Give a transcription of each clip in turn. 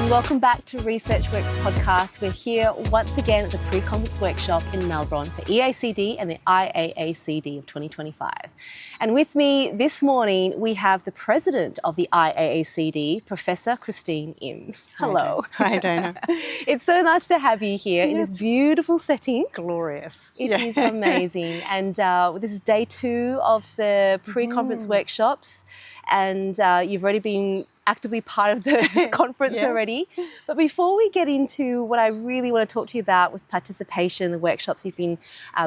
welcome back to ResearchWorks podcast. We're here once again at the pre-conference workshop in Maulbronn for EACD and the IAACD of 2025. And with me this morning, we have the President of the IAACD, Professor Christine Imms. Hello. Hi, Dana. It's so nice to have you here in this beautiful setting. Glorious. It is amazing. And this is day 2 of the pre-conference workshops. And you've already been actively part of the conference already. But before we get into what I really want to talk to you about with participation in the workshops you've been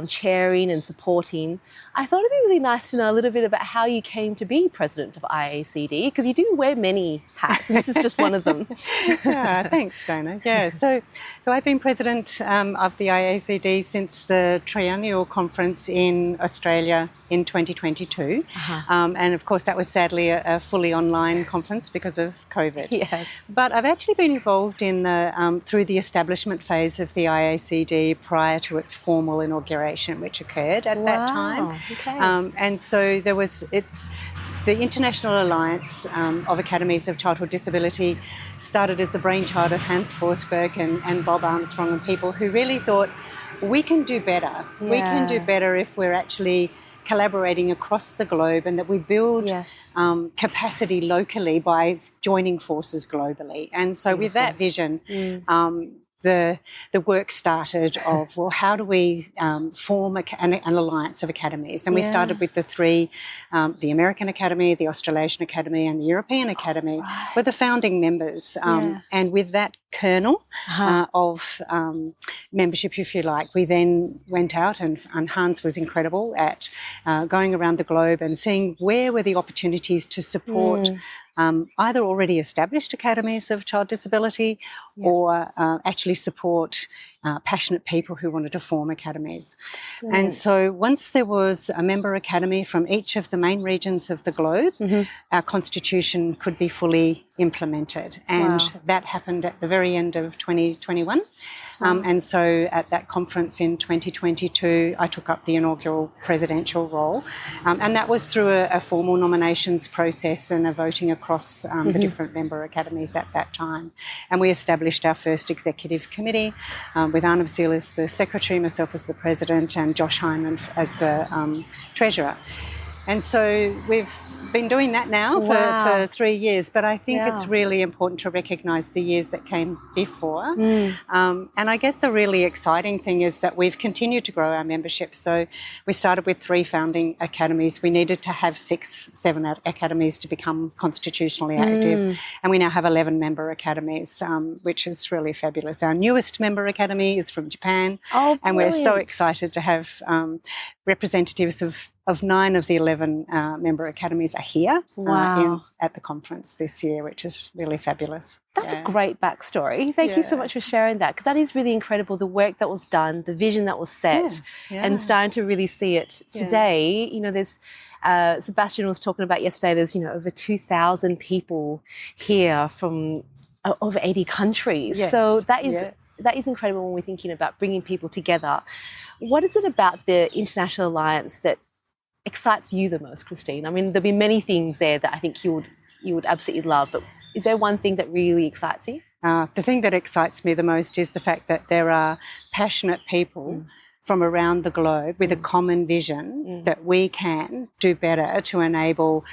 chairing and supporting, I thought it'd be really nice to know a little bit about how you came to be President of IAACD, because you do wear many hats, and this is just one of them. Thanks, Dana. Yeah, so I've been President of the IAACD since the triennial conference in Australia in 2022. And of course, that was sadly a fully online conference because of COVID. Yes. But I've actually been involved in the through the establishment phase of the IAACD prior to its formal inauguration, which occurred at that time. Okay. And so it's the International Alliance of Academies of Childhood Disability started as the brainchild of Hans Forsberg and Bob Armstrong and people who really thought, we can do better. Yeah. We can do better if we're actually collaborating across the globe, and that we build capacity locally by joining forces globally. And so with that vision, the work started of, well, how do we form an alliance of academies? And we started with the 3, the American Academy, the Australasian Academy and the European Academy were the founding members. And with that kernel of membership, if you like, we then went out and Hans was incredible at going around the globe and seeing where were the opportunities to support either already established academies of child disability or actually support passionate people who wanted to form academies. And so once there was a member academy from each of the main regions of the globe, our constitution could be fully implemented. And that happened at the very end of 2021. And so at that conference in 2022, I took up the inaugural presidential role. And that was through a formal nominations process and a voting across the different member academies at that time. And we established our first executive committee with Arnav Seal as the secretary, myself as the president, and Josh Hyman as the treasurer. And so we've been doing that now for 3 years, but I think it's really important to recognise the years that came before. And I guess the really exciting thing is that we've continued to grow our membership. So we started with 3 founding academies. We needed to have 7 academies to become constitutionally active. And we now have 11 member academies, which is really fabulous. Our newest member academy is from Japan. And we're so excited to have representatives of 9 of the 11 member academies are here at the conference this year, which is really fabulous. That's a great backstory. Thank you so much for sharing that, because that is really incredible, the work that was done, the vision that was set, and starting to really see it today. You know, there's Sebastian was talking about yesterday, there's, over 2,000 people here from over 80 countries. So that is incredible when we're thinking about bringing people together. What is it about the International Alliance that excites you the most, Christine? I mean, there'll be many things there that I think you would absolutely love, but is there one thing that really excites you? The thing that excites me the most is the fact that there are passionate people from around the globe with a common vision that we can do better to enable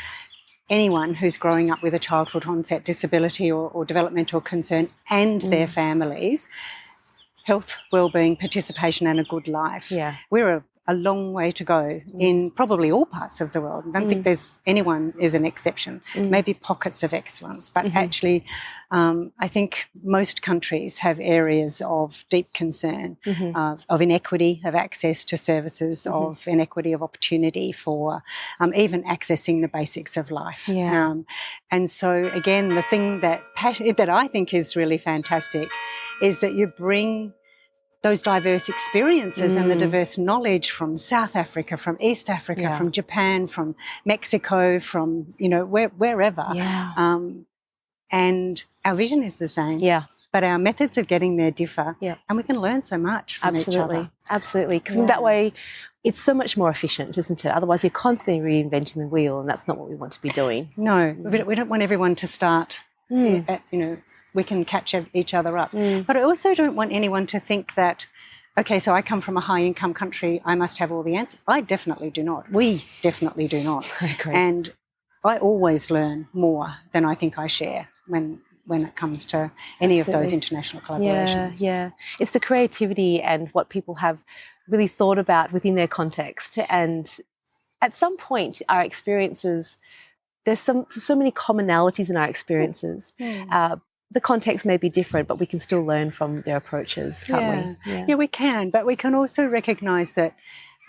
anyone who's growing up with a childhood onset disability or developmental concern and their families health, wellbeing, participation and a good life. We're a long way to go in probably all parts of the world. I don't think there's anyone is an exception. Maybe pockets of excellence, but actually I think most countries have areas of deep concern of inequity of access to services, of inequity of opportunity for even accessing the basics of life. And so again, the thing that I think is really fantastic is that you bring those diverse experiences and the diverse knowledge from South Africa, from East Africa, from Japan, from Mexico, from, wherever. And our vision is the same. But our methods of getting there differ. And we can learn so much from each other. Absolutely. Because in that way, it's so much more efficient, isn't it? Otherwise, you're constantly reinventing the wheel, and that's not what we want to be doing. No, we don't want everyone to start, catch each other up. But I also don't want anyone to think that, okay, so I come from a high-income country, I must have all the answers. I definitely do not. We definitely do not. I agree. And I always learn more than I think I share when it comes to any of those international collaborations. Yeah. It's the creativity and what people have really thought about within their context. And at some point, our experiences, there's so many commonalities in our experiences. The context may be different, but we can still learn from their approaches, can't we? Yeah, we can. But we can also recognise that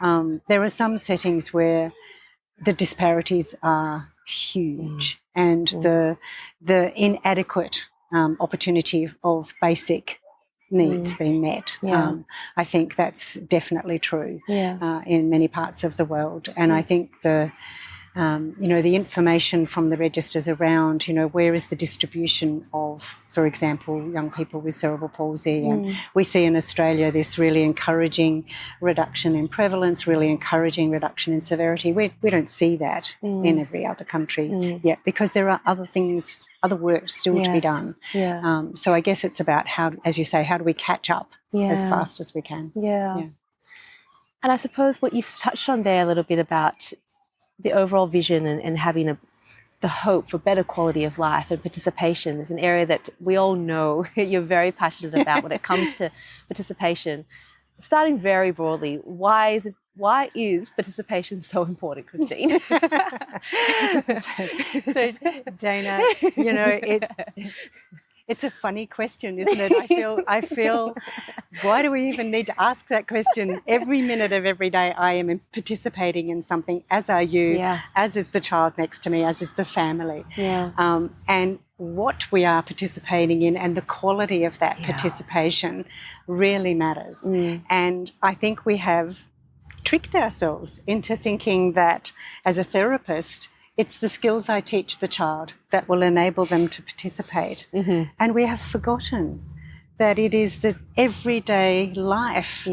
there are some settings where the disparities are huge and the inadequate opportunity of basic needs being met. I think that's definitely true in many parts of the world. And I think the information from the registers around, where is the distribution of, for example, young people with cerebral palsy. And we see in Australia this really encouraging reduction in prevalence, really encouraging reduction in severity. We don't see that in every other country yet, because there are other things, other work still to be done. So I guess it's about how, as you say, how do we catch up as fast as we can. And I suppose what you touched on there a little bit about the overall vision and having the hope for better quality of life and participation is an area that we all know you're very passionate about when it comes to participation. Starting very broadly, why is participation so important, Christine? So Dana, it's a funny question, isn't it? I feel, why do we even need to ask that question? Every minute of every day I am participating in something, as are you, as is the child next to me, as is the family. And what we are participating in and the quality of that participation really matters. And I think we have tricked ourselves into thinking that as a therapist, it's the skills I teach the child that will enable them to participate. And we have forgotten that it is the everyday life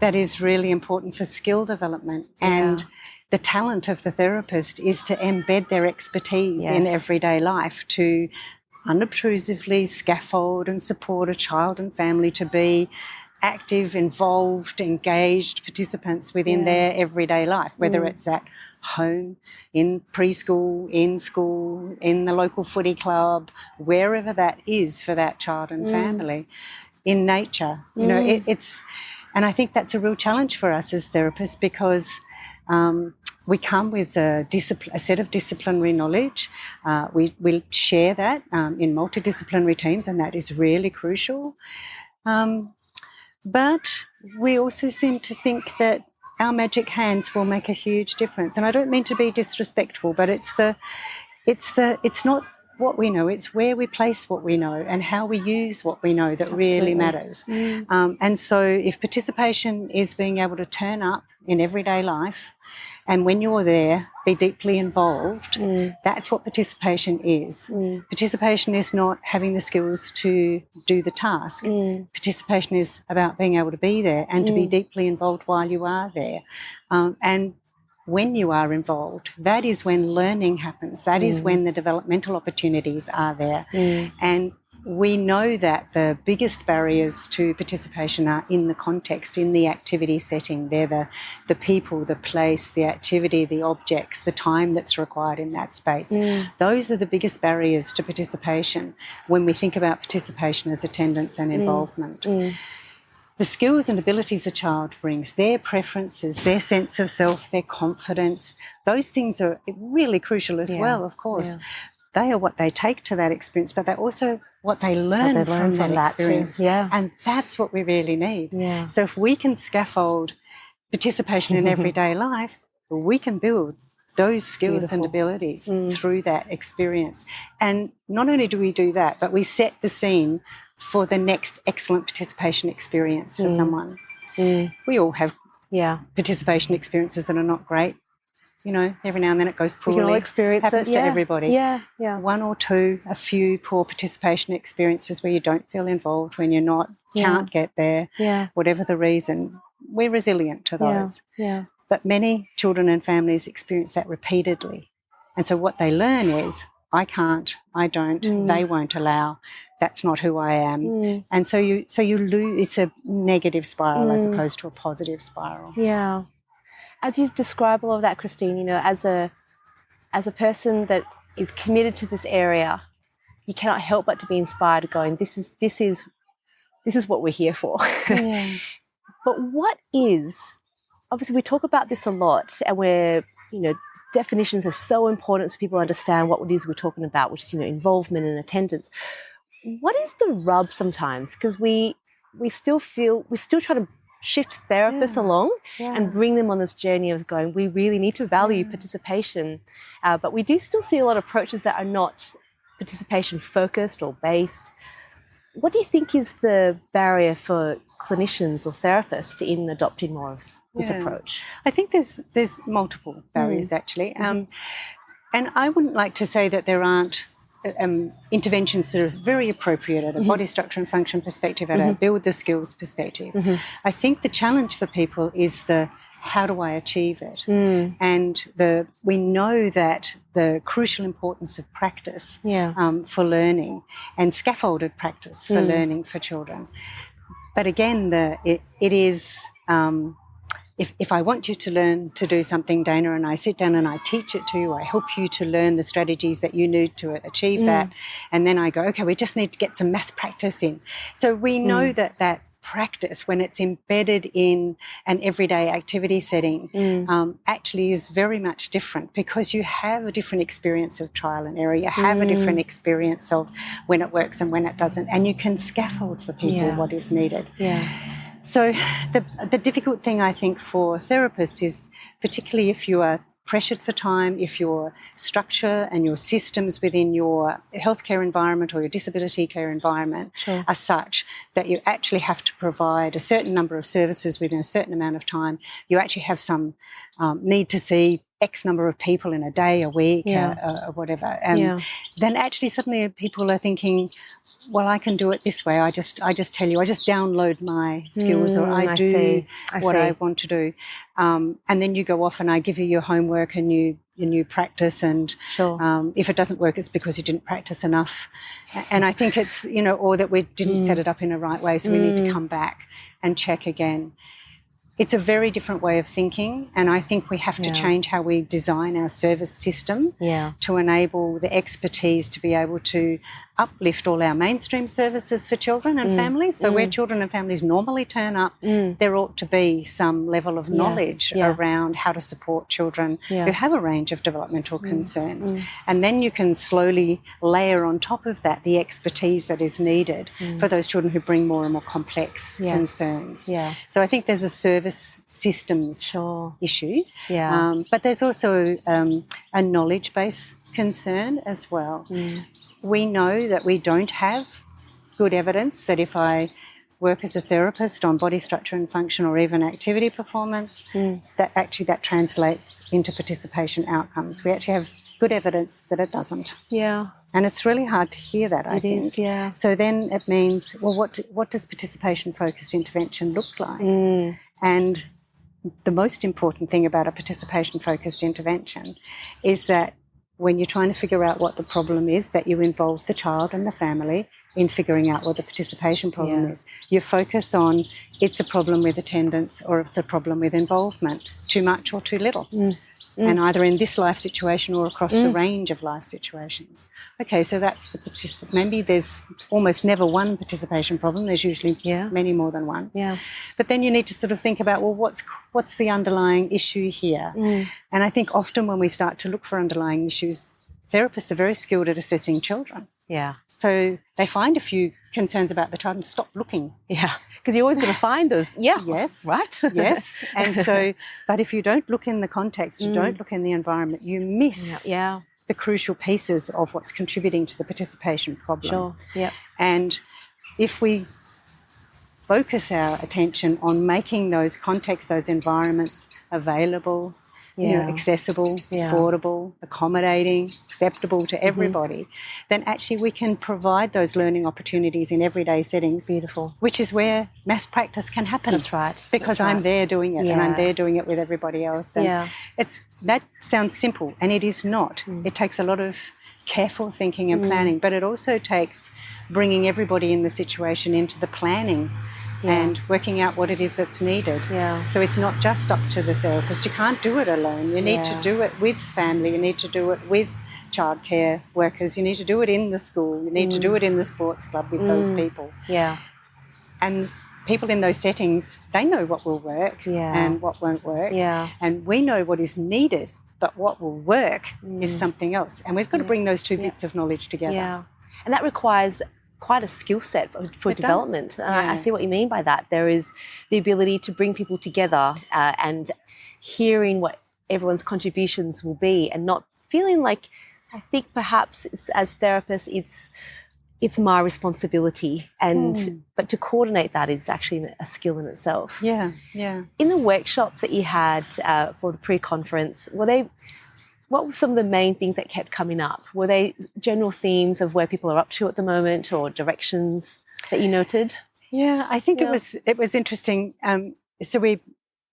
that is really important for skill development. And the talent of the therapist is to embed their expertise in everyday life, to unobtrusively scaffold and support a child and family to be active, involved, engaged participants within their everyday life, whether it's at home, in preschool, in school, in the local footy club, wherever that is for that child and family, in nature. It's, and I think that's a real challenge for us as therapists, because we come with a set of disciplinary knowledge. We share that in multidisciplinary teams, and that is really crucial. But we also seem to think that our magic hands will make a huge difference. And I don't mean to be disrespectful, but it's not what we know, it's where we place what we know and how we use what we know that really matters. And so if participation is being able to turn up in everyday life, and when you're there, be deeply involved, that's what participation is. Participation is not having the skills to do the task. Participation is about being able to be there and to be deeply involved while you are there. And when you are involved, that is when learning happens. That is when the developmental opportunities are there. And we know that the biggest barriers to participation are in the context, in the activity setting. They're the people, the place, the activity, the objects, the time that's required in that space. Those are the biggest barriers to participation when we think about participation as attendance and involvement. The skills and abilities a child brings, their preferences, their sense of self, their confidence, those things are really crucial as well, of course. They are what they take to that experience, but they're also what they learn from that experience. And that's what we really need. So if we can scaffold participation in everyday life, we can build those skills and abilities through that experience. And not only do we do that, but we set the scene for the next excellent participation experience for someone. We all have participation experiences that are not great. Every now and then it goes poorly. We can all experience happens to everybody. One or two, a few poor participation experiences where you don't feel involved, when you're not, can't get there, whatever the reason. We're resilient to those. But many children and families experience that repeatedly. And so what they learn is, I can't, I don't, they won't allow, that's not who I am. And so you lose, it's a negative spiral as opposed to a positive spiral. Yeah. As you describe all of that, Christine, you know, as a person that is committed to this area, you cannot help but to be inspired going, this is what we're here for. Yeah. But what is, obviously we talk about this a lot, and we're, you know, definitions are so important so people understand what it is we're talking about, which is, you know, involvement and attendance. What is the rub sometimes? Because we still try to shift therapists along and bring them on this journey of going, we really need to value participation. But we do still see a lot of approaches that are not participation focused or based. What do you think is the barrier for clinicians or therapists in adopting more of this approach? I think there's multiple barriers actually. And I wouldn't like to say that there aren't interventions that are very appropriate at a body structure and function perspective, at a build the skills perspective. I think the challenge for people is the how do I achieve it? And we know that the crucial importance of practice for learning and scaffolded practice for learning for children. But again, it is... If I want you to learn to do something, Dana, and I sit down and I teach it to you, I help you to learn the strategies that you need to achieve that, and then I go, okay, we just need to get some mass practice in. So we know that practice, when it's embedded in an everyday activity setting, actually is very much different, because you have a different experience of trial and error. You have a different experience of when it works and when it doesn't, and you can scaffold for people what is needed. So the difficult thing, I think, for therapists is, particularly if you are pressured for time, if your structure and your systems within your healthcare environment or your disability care environment are such that you actually have to provide a certain number of services within a certain amount of time, you actually have some need to see X number of people in a day, a week, or whatever. Then actually suddenly people are thinking, well, I can do it this way. I just tell you, I just download my skills, or I do what I want to do. And then you go off and I give you your homework and you practice, and if it doesn't work, it's because you didn't practice enough. And I think it's, you know, or that we didn't set it up in the right way, so we need to come back and check again. It's a very different way of thinking, and I think we have to change how we design our service system to enable the expertise to be able to uplift all our mainstream services for children and families. So where children and families normally turn up, there ought to be some level of knowledge around how to support children who have a range of developmental concerns. And then you can slowly layer on top of that the expertise that is needed for those children who bring more and more complex concerns. So I think there's a service systems issue, but there's also a knowledge-based concern as well. We know that we don't have good evidence that if I work as a therapist on body structure and function, or even activity performance, that actually that translates into participation outcomes. We actually have good evidence that it doesn't. And it's really hard to hear that, I think. So then it means, well, what does participation-focused intervention look like? And the most important thing about a participation-focused intervention is that when you're trying to figure out what the problem is, that you involve the child and the family in figuring out what the participation problem is. You focus on it's a problem with attendance, or it's a problem with involvement, too much or too little. And either in this life situation or across the range of life situations. Okay, so that's the maybe there's almost never one participation problem. There's usually many more than one. But then you need to sort of think about, well, what's the underlying issue here? And I think often when we start to look for underlying issues, therapists are very skilled at assessing children. So they find a few concerns about the child and stop looking. Because you're always going to find those. Right. And so, but if you don't look in the context, you don't look in the environment, you miss the crucial pieces of what's contributing to the participation problem. And if we focus our attention on making those contexts, those environments available, you know, accessible, affordable, accommodating, acceptable to everybody, then actually we can provide those learning opportunities in everyday settings. Which is where mass practice can happen. Because I'm there doing it, and I'm there doing it with everybody else. And that sounds simple, and it is not. It takes a lot of careful thinking and planning, but it also takes bringing everybody in the situation into the planning and working out what it is that's needed. So it's not just up to the therapist. You can't do it alone. You need to do it with family. You need to do it with childcare workers. You need to do it in the school. You need to do it in the sports club with those people. And people in those settings, they know what will work and what won't work. And we know what is needed, but what will work is something else. And we've got to bring those two bits of knowledge together. And that requires quite a skill set for development. I see what you mean by that. There is the ability to bring people together and hearing what everyone's contributions will be, and not feeling like, I think perhaps as therapists it's my responsibility, but to coordinate that is actually a skill in itself. In the workshops that you had for the pre-conference, what were some of the main things that kept coming up? Were they general themes of where people are up to at the moment, or directions that you noted? I think it was interesting. So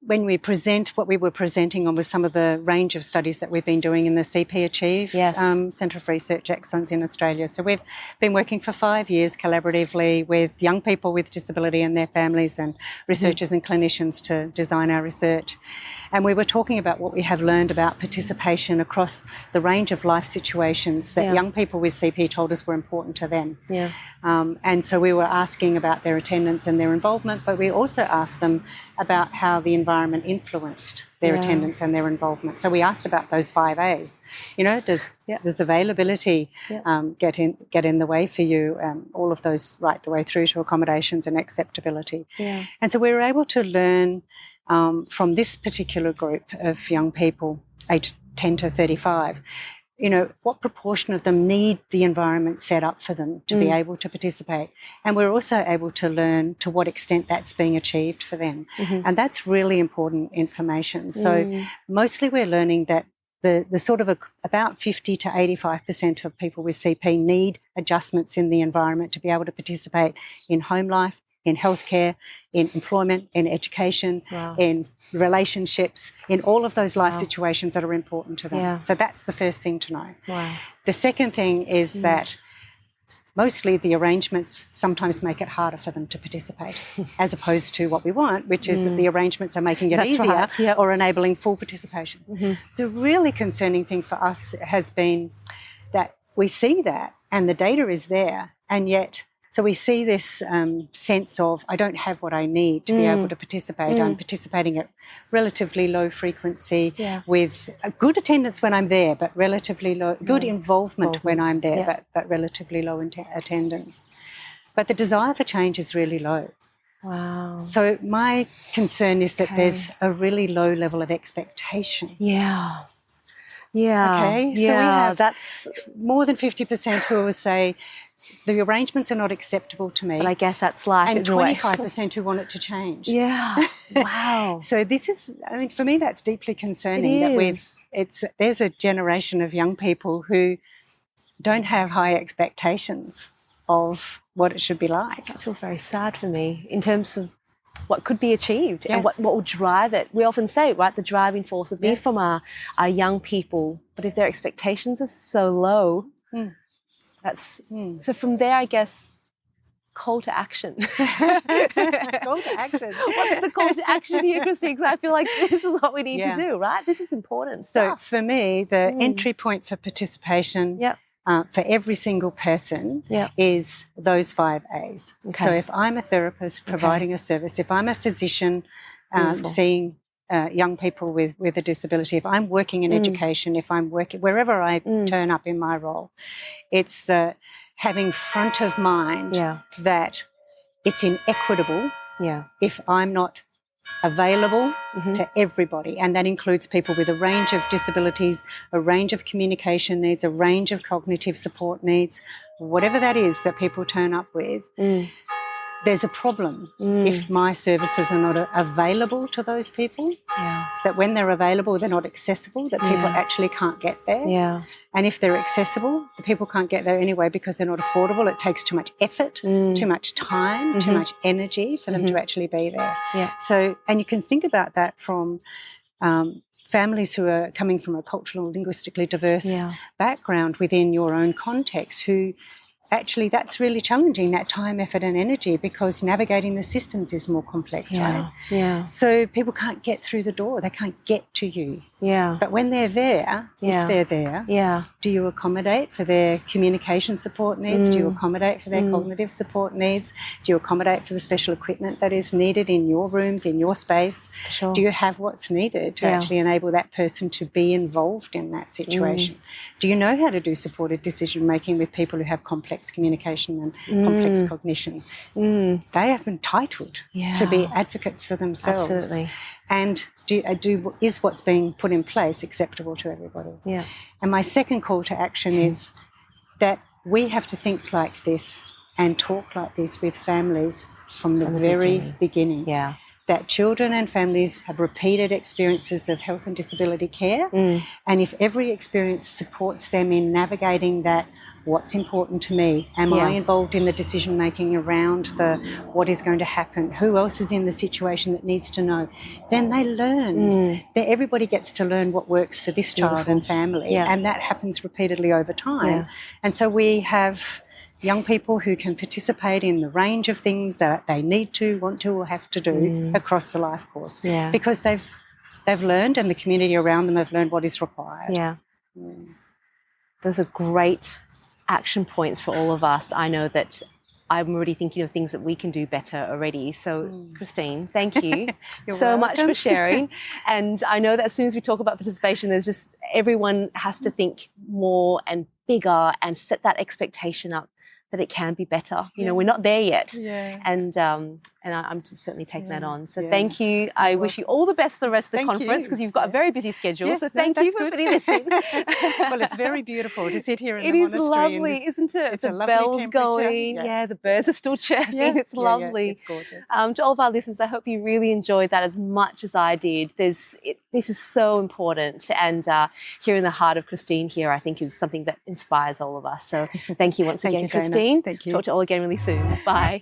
when we present, what we were presenting on was some of the range of studies that we've been doing in the CP Achieve Centre for Research Excellence in Australia. So we've been working for 5 years collaboratively with young people with disability and their families and researchers and clinicians to design our research. And we were talking about what we have learned about participation across the range of life situations that young people with CP told us were important to them. And so we were asking about their attendance and their involvement, but we also asked them about how the environment influenced their attendance and their involvement. So we asked about those 5 A's. You know, does availability get in the way for you? All of those right the way through to accommodations and acceptability. And so we were able to learn from this particular group of young people, aged 10 to 35, you know, what proportion of them need the environment set up for them to be able to participate. And we're also able to learn to what extent that's being achieved for them. And that's really important information. So mostly we're learning that the sort of about 50 to 85% of people with CP need adjustments in the environment to be able to participate in home life, in healthcare, in employment, in education, in relationships, in all of those life situations that are important to them. So that's the first thing to know. The second thing is that mostly the arrangements sometimes make it harder for them to participate, as opposed to what we want, which is that the arrangements are making it easier or enabling full participation. The really concerning thing for us has been that we see that and the data is there, and yet so we see this sense of, I don't have what I need to be able to participate. I'm participating at relatively low frequency with a good attendance when I'm there, but relatively low, good involvement when I'm there, but relatively low attendance. But the desire for change is really low. So my concern is that there's a really low level of expectation. Okay. So we have that's more than 50% who will say, the arrangements are not acceptable to me. But I guess that's life. And 25% who want it to change. Wow. So this is, I mean, for me, that's deeply concerning. There's a generation of young people who don't have high expectations of what it should be like. That feels very sad for me in terms of what could be achieved and what will drive it. We often say, right, the driving force would be from our young people. But if their expectations are so low, that's so from there, I guess, call to action. Call to action. What's the call to action here, Christine? Because I feel like this is what we need to do, right? This is important stuff. So for me, the entry point for participation for every single person is those 5 A's. So if I'm a therapist providing a service, if I'm a physician seeing young people with a disability, if I'm working in education, if I'm working wherever I turn up in my role, it's the having front of mind that it's inequitable if I'm not available to everybody, and that includes people with a range of disabilities, a range of communication needs, a range of cognitive support needs, whatever that is that people turn up with. There's a problem if my services are not available to those people, that when they're available, they're not accessible, that people actually can't get there. And if they're accessible, the people can't get there anyway because they're not affordable. It takes too much effort, too much time, too much energy for them to actually be there. So, and you can think about that from families who are coming from a cultural and linguistically diverse background within your own context who actually that's really challenging, that time, effort and energy, because navigating the systems is more complex, right? Yeah. So people can't get through the door. They can't get to you. Yeah. But when they're there, if they're there, do you accommodate for their communication support needs? Do you accommodate for their cognitive support needs? Do you accommodate for the special equipment that is needed in your rooms, in your space? Sure. Do you have what's needed to actually enable that person to be involved in that situation? Do you know how to do supported decision making with people who have complex communication and complex cognition? They are entitled to be advocates for themselves. Absolutely. And is what's being put in place acceptable to everybody? Yeah. And my second call to action is that we have to think like this and talk like this with families from the very beginning. Yeah. That children and families have repeated experiences of health and disability care, and if every experience supports them in navigating that, what's important to me? Am I involved in the decision making around what is going to happen? Who else is in the situation that needs to know? Then they learn. Everybody gets to learn what works for this child and family, and that happens repeatedly over time. And so we have young people who can participate in the range of things that they need to, want to, or have to do across the life course, because they've learned, and the community around them have learned what is required. Yeah. Those are great action points for all of us. I know that I'm already thinking of things that we can do better already. So, Christine, thank you so much for sharing. And I know that as soon as we talk about participation, there's just everyone has to think more and bigger and set that expectation up that it can be better. You know, we're not there yet. And I'm certainly taking that on. So thank you. I wish you all the best for the rest of the conference, because you've got a very busy schedule. So thank you for putting this in. Well, it's very beautiful to sit here in the monastery. It is lovely, isn't it? It's a lovely bells temperature. Going. Yeah, the birds are still chirping. It's lovely. It's gorgeous. To all of our listeners, I hope you really enjoyed that as much as I did. This is so important. And hearing the heart of Christine here, I think, is something that inspires all of us. So thank you once again, Christine. Thank you. Talk to you all again really soon. Bye.